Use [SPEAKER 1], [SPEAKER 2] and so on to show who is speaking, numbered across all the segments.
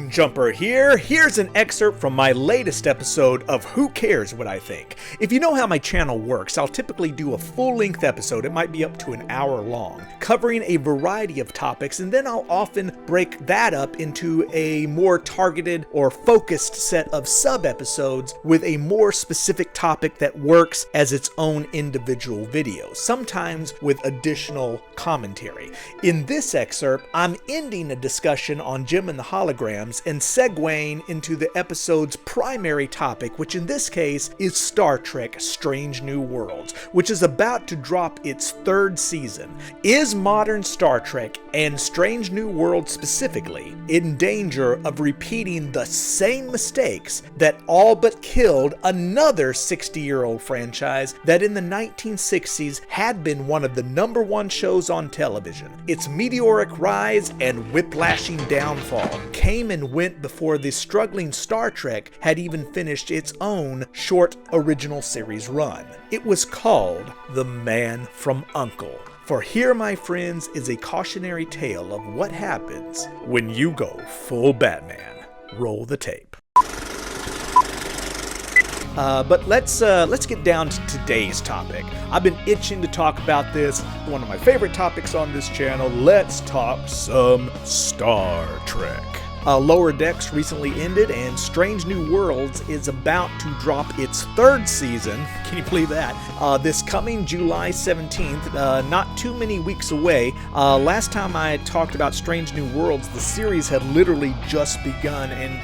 [SPEAKER 1] Moonjumper here. Here's an excerpt from my latest episode of Who Cares What I Think. If you know how my channel works, I'll typically do a full-length episode, it might be up to an hour long, covering a variety of topics, and then I'll often break that up into a more targeted or focused set of sub-episodes with a more specific topic that works as its own individual video, sometimes with additional commentary. In this excerpt, I'm ending a discussion on Jim and the Holograms and segueing into the episode's primary topic, which in this case is Star Trek Strange New Worlds, which is about to drop its third season. Is modern Star Trek, and Strange New Worlds specifically, in danger of repeating the same mistakes that all but killed another 60-year-old franchise that in the 1960s had been one of the #1 shows on television? Its meteoric rise and whiplashing downfall came and went before the struggling Star Trek had even finished its own short original series run. It was called The Man From U.N.C.L.E. For here, my friends, is a cautionary tale of what happens when you go full Batman. Roll the tape. But let's get down to today's topic. I've been itching to talk about this, one of my favorite topics on this channel. Let's talk some Star Trek. Lower Decks recently ended, and Strange New Worlds is about to drop its third season. Can you believe that? This coming July 17th, not too many weeks away. Last time I talked about Strange New Worlds, the series had literally just begun, and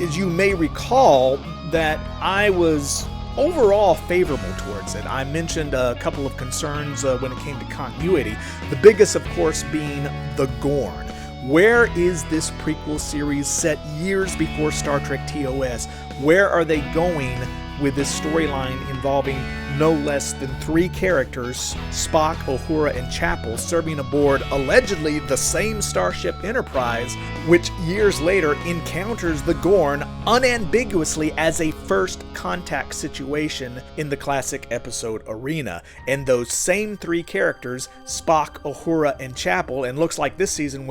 [SPEAKER 1] as you may recall, that I was overall favorable towards it. I mentioned a couple of concerns when it came to continuity, the biggest of course being the Gorn. Where is this prequel series set years before Star Trek TOS? Where are they going with this storyline involving no less than 3 characters, Spock, Uhura, and Chapel, serving aboard allegedly the same Starship Enterprise, which years later encounters the Gorn unambiguously as a first contact situation in the classic episode Arena. And those same 3 characters, Spock, Uhura, and Chapel, and looks like this season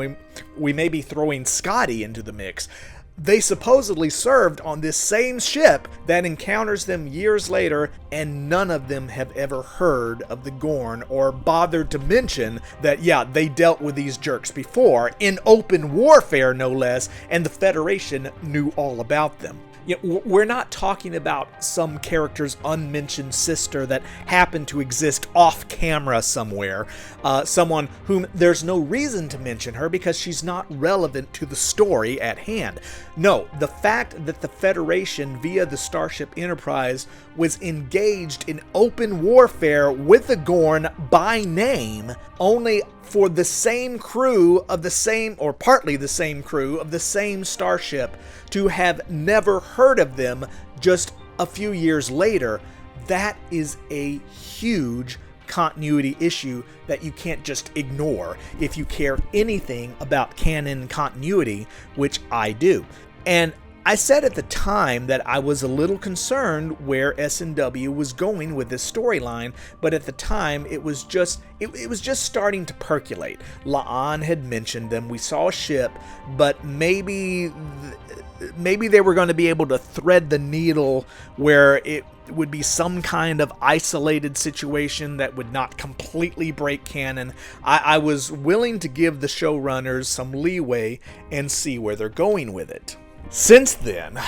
[SPEAKER 1] we may be throwing Scotty into the mix, they supposedly served on this same ship that encounters them years later, and none of them have ever heard of the Gorn or bothered to mention that, yeah, they dealt with these jerks before, in open warfare no less, and the Federation knew all about them. You know, we're not talking about some character's unmentioned sister that happened to exist off camera somewhere, someone whom there's no reason to mention her because she's not relevant to the story at hand. No, the fact that the Federation via the Starship Enterprise was engaged in open warfare with the Gorn by name, only for the same crew of the same, or partly the same crew of the same starship, to have never heard of them just a few years later, that is a huge continuity issue that you can't just ignore if you care anything about canon continuity, which I do. And I said at the time that I was a little concerned where SNW was going with this storyline, but at the time it was just starting to percolate. La'an had mentioned them, we saw a ship, but maybe they were going to be able to thread the needle where it would be some kind of isolated situation that would not completely break canon. I was willing to give the showrunners some leeway and see where they're going with it. Since then,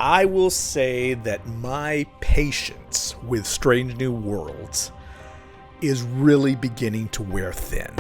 [SPEAKER 1] I will say that my patience with Strange New Worlds is really beginning to wear thin.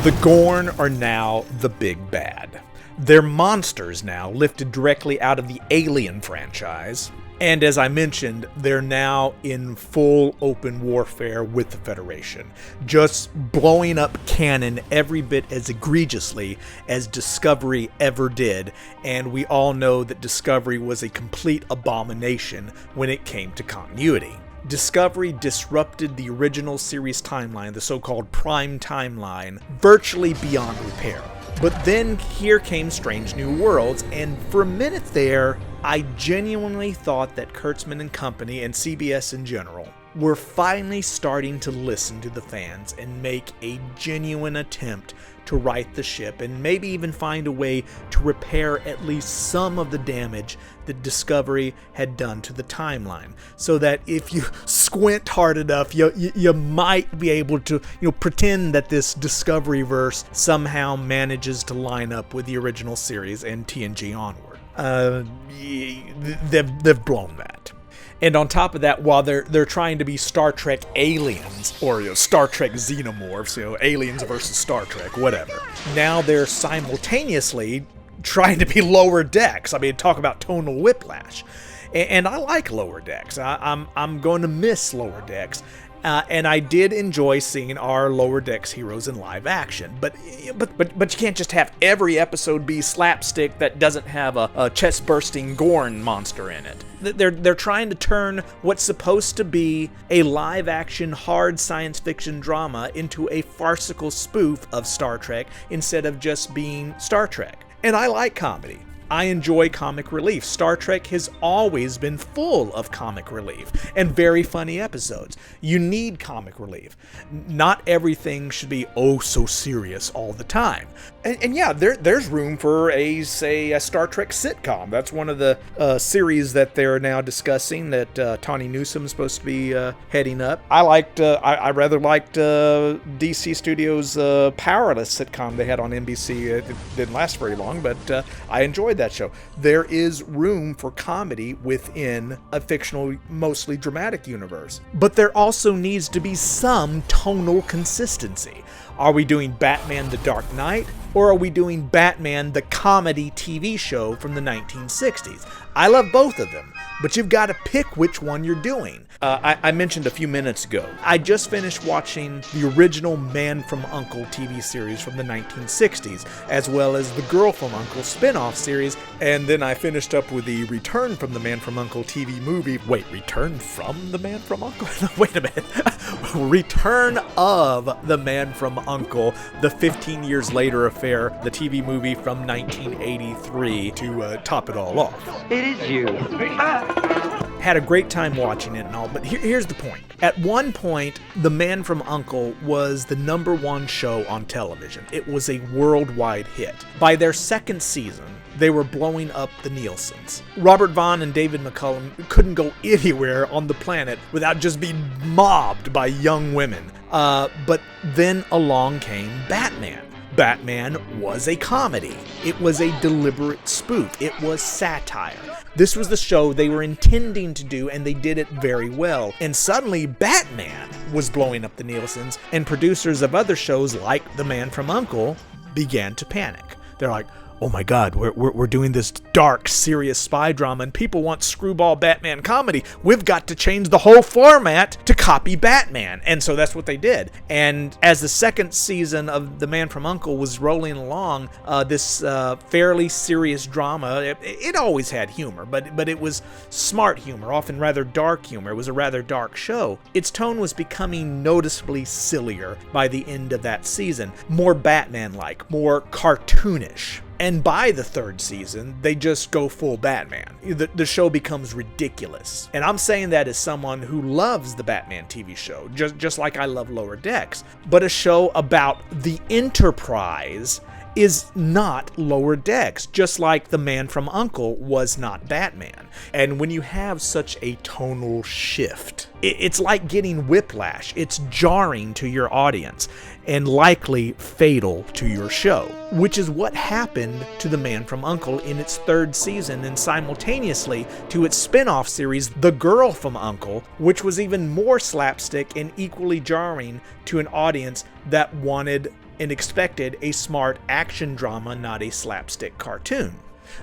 [SPEAKER 1] The Gorn are now the big bad. They're monsters now, lifted directly out of the Alien franchise. And as I mentioned, they're now in full open warfare with the Federation, just blowing up canon every bit as egregiously as Discovery ever did, and we all know that Discovery was a complete abomination when it came to continuity. Discovery disrupted the original series timeline, the so-called Prime Timeline, virtually beyond repair. But then here came Strange New Worlds, and for a minute there, I genuinely thought that Kurtzman and company, and CBS in general, we're finally starting to listen to the fans and make a genuine attempt to right the ship and maybe even find a way to repair at least some of the damage that Discovery had done to the timeline, so that if you squint hard enough, you might be able to pretend that this Discovery verse somehow manages to line up with the original series and TNG onward. They've blown that. And on top of that, while they're trying to be Star Trek aliens, or Star Trek xenomorphs, aliens versus Star Trek, whatever, now they're simultaneously trying to be Lower Decks. I mean, talk about tonal whiplash. And I like Lower Decks. I'm going to miss Lower Decks. And I did enjoy seeing our Lower Decks heroes in live action, but you can't just have every episode be slapstick that doesn't have a chest-bursting Gorn monster in it. They're trying to turn what's supposed to be a live-action hard science fiction drama into a farcical spoof of Star Trek instead of just being Star Trek. And I like comedy. I enjoy comic relief. Star Trek has always been full of comic relief and very funny episodes. You need comic relief. Not everything should be so serious all the time. And yeah, there's room for a Star Trek sitcom. That's one of the series that they're now discussing that Tawny Newsom's supposed to be heading up. I rather liked DC Studios' Powerless sitcom they had on NBC. It didn't last very long, but I enjoyed that show. There is room for comedy within a fictional, mostly dramatic universe. But there also needs to be some tonal consistency. Are we doing Batman the Dark Knight, or are we doing Batman the comedy TV show from the 1960s? I love both of them, but you've got to pick which one you're doing. I mentioned a few minutes ago, I just finished watching the original Man From U.N.C.L.E. TV series from the 1960s, as well as the Girl From U.N.C.L.E. spinoff series, and then I finished up with the Return from the Man From U.N.C.L.E. TV movie. Wait, Return from the Man From U.N.C.L.E.? Wait a minute. Return of the Man From U.N.C.L.E., the 15 years later affair, the TV movie from 1983 to top it all off.
[SPEAKER 2] It is you.
[SPEAKER 1] Had a great time watching it and all, but here's the point. At one point, The Man From U.N.C.L.E. was the #1 show on television. It was a worldwide hit. By their second season, they were blowing up the Nielsen's. Robert Vaughn and David McCullum couldn't go anywhere on the planet without just being mobbed by young women. But then along came Batman. Batman was a comedy. It was a deliberate spoof. It was satire. This was the show they were intending to do, and they did it very well. And suddenly, Batman was blowing up the Nielsen's, and producers of other shows like The Man From U.N.C.L.E. began to panic. They're like, oh my God, we're doing this dark, serious spy drama, and people want screwball Batman comedy. We've got to change the whole format to copy Batman. And so that's what they did. And as the second season of The Man From U.N.C.L.E. was rolling along, this fairly serious drama, it always had humor, but it was smart humor, often rather dark humor. It was a rather dark show. Its tone was becoming noticeably sillier by the end of that season, more Batman-like, more cartoonish. And by the third season, they just go full Batman. The show becomes ridiculous. And I'm saying that as someone who loves the Batman TV show, just like I love Lower Decks. But a show about the Enterprise is not Lower Decks, just like The Man From U.N.C.L.E. was not Batman. And when you have such a tonal shift, it's like getting whiplash. It's jarring to your audience and likely fatal to your show, which is what happened to The Man From U.N.C.L.E. in its third season and simultaneously to its spin-off series, The Girl From U.N.C.L.E., which was even more slapstick and equally jarring to an audience that wanted and expected a smart action drama, not a slapstick cartoon.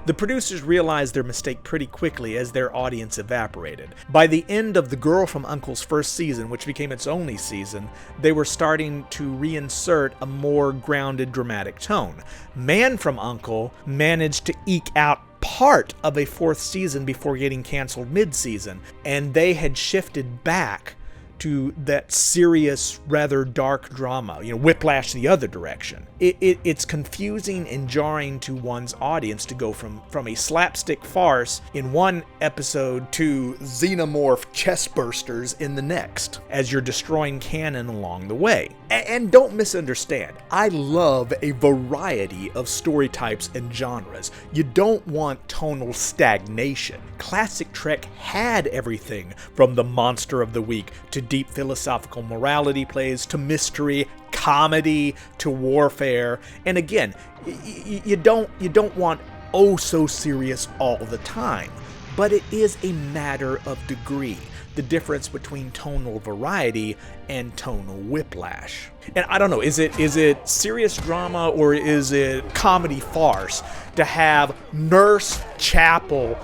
[SPEAKER 1] The producers realized their mistake pretty quickly as their audience evaporated. By the end of The Girl From U.N.C.L.E.'s first season, which became its only season, they were starting to reinsert a more grounded, dramatic tone. Man From U.N.C.L.E. managed to eke out part of a fourth season before getting canceled mid-season, and they had shifted back to that serious, rather dark drama, whiplash the other direction. It's confusing and jarring to one's audience to go from a slapstick farce in one episode to xenomorph chestbursters in the next, as you're destroying canon along the way. And don't misunderstand, I love a variety of story types and genres. You don't want tonal stagnation. Classic Trek had everything from the monster of the week to deep philosophical morality plays to mystery, comedy to warfare. And again, you don't want oh so serious all the time, but it is a matter of degree. The difference between tonal variety and tonal whiplash. And I don't know, is it serious drama or is it comedy farce to have Nurse Chapel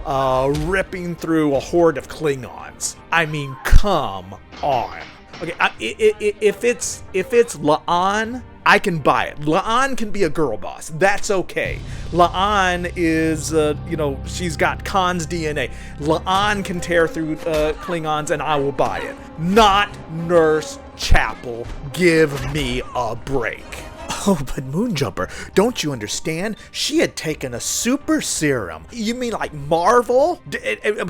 [SPEAKER 1] ripping through a horde of Klingons? I mean, come on. Okay, if it's La'an, I can buy it. La'an can be a girl boss. That's okay. La'an is, she's got Khan's DNA. La'an can tear through Klingons and I will buy it. Not Nurse Chapel. Give me a break. Oh, but Moonjumper, don't you understand? She had taken a super serum. You mean like Marvel?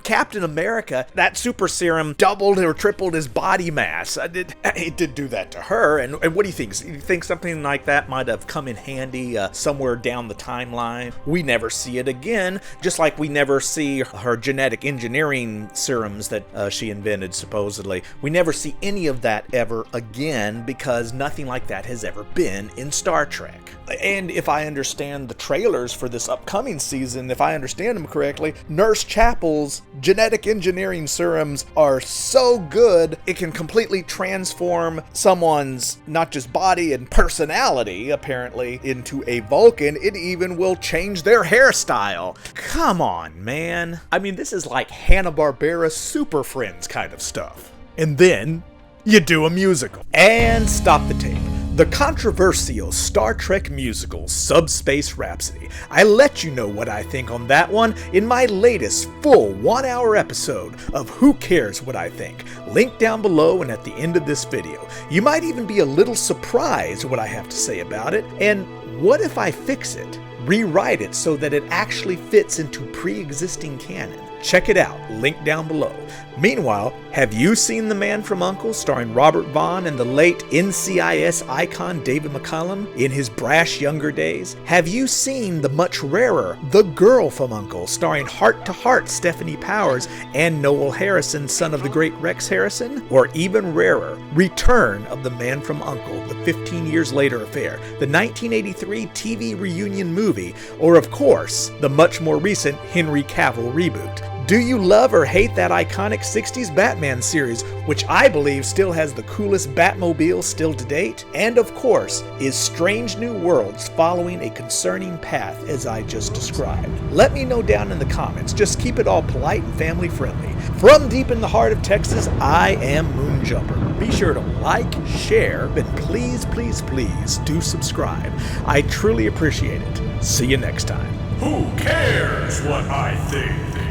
[SPEAKER 1] Captain America, that super serum doubled or tripled his body mass. It did do that to her. And what do you think? You think something like that might have come in handy somewhere down the timeline? We never see it again, just like we never see her genetic engineering serums that she invented, supposedly. We never see any of that ever again because nothing like that has ever been in Star Trek. And if I understand the trailers for this upcoming season, if I understand them correctly, Nurse Chapel's genetic engineering serums are so good it can completely transform someone's not just body and personality, apparently, into a Vulcan. It even will change their hairstyle. Come on, man. I mean, this is like Hanna-Barbera Super Friends kind of stuff. And then you do a musical. And stop the tape. The controversial Star Trek musical, Subspace Rhapsody. I let you know what I think on that one in my latest full 1-hour episode of Who Cares What I Think, linked down below and at the end of this video. You might even be a little surprised what I have to say about it, and what if I fix it? Rewrite it so that it actually fits into pre-existing canon. Check it out, link down below. Meanwhile, have you seen The Man From U.N.C.L.E. starring Robert Vaughn and the late NCIS icon David McCallum in his brash younger days? Have you seen the much rarer The Girl From U.N.C.L.E. starring Heart to Heart Stephanie Powers and Noel Harrison, son of the great Rex Harrison? Or even rarer, Return of the Man From U.N.C.L.E., the 15 years later affair, the 1983 TV reunion movie, or of course, the much more recent Henry Cavill reboot? Do you love or hate that iconic 60s Batman series, which I believe still has the coolest Batmobile still to date? And of course, is Strange New Worlds following a concerning path as I just described? Let me know down in the comments. Just keep it all polite and family friendly. From deep in the heart of Texas, I am Moonjumper. Be sure to like, share, and please, please, please do subscribe. I truly appreciate it. See you next time.
[SPEAKER 2] Who cares what I think?